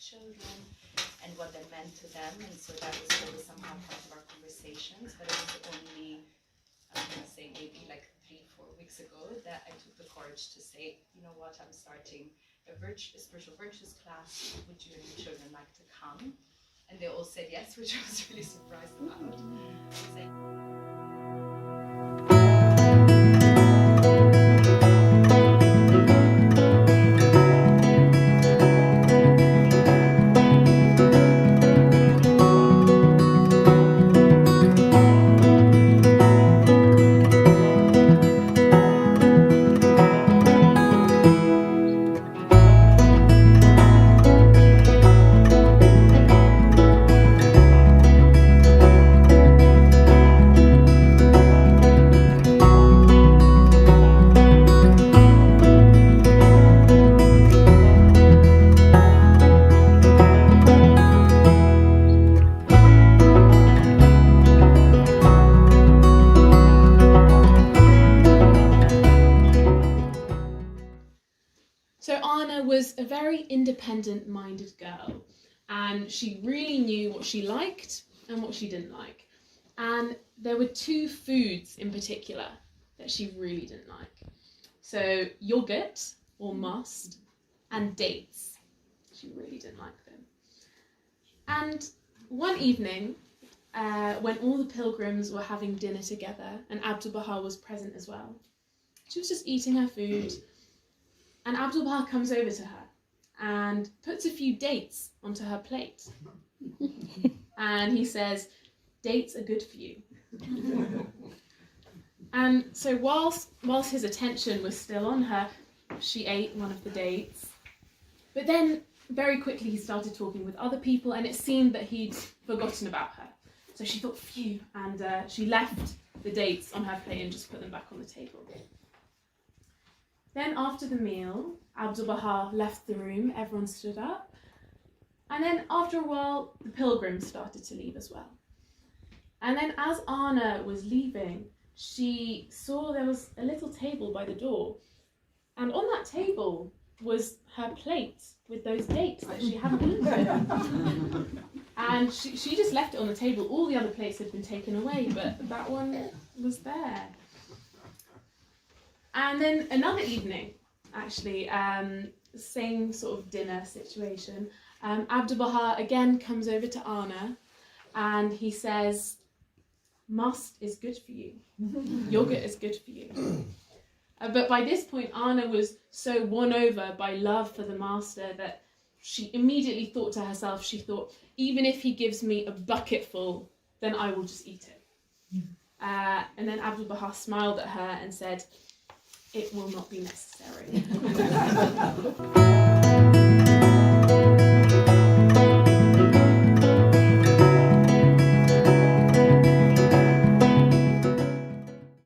children and what that meant to them. And so that was always somehow part of our conversations. But it was only, I'm going to say maybe like 3-4 weeks ago that I took the courage to say, you know what, I'm starting a spiritual virtues class. Would you and your children like to come? And they all said yes, which I was really surprised about. Was a very independent-minded girl, and she really knew what she liked and what she didn't like. And there were 2 foods in particular that she really didn't like. So yogurt or must and dates. She really didn't like them. And one evening, when all the pilgrims were having dinner together and Abdu'l-Baha was present as well, she was just eating her food. And Abdu'l-Baha comes over to her and puts a few dates onto her plate. And he says, dates are good for you. And so whilst his attention was still on her, she ate one of the dates. But then very quickly he started talking with other people, and it seemed that he'd forgotten about her. So she thought, phew, and she left the dates on her plate and just put them back on the table. Then after the meal, Abdu'l-Baha left the room, everyone stood up. And then after a while, the pilgrims started to leave as well. And then as Anna was leaving, she saw there was a little table by the door. And on that table was her plate with those dates that she hadn't eaten. And she just left it on the table. All the other plates had been taken away, but that one was there. And then another evening, actually, same sort of dinner situation, Abdu'l-Baha again comes over to Anna and he says, must is good for you. Yogurt is good for you. But by this point, Anna was so won over by love for the master that she immediately thought to herself, she thought, even if he gives me a bucketful, then I will just eat it. And then Abdu'l-Baha smiled at her and said, it will not be necessary.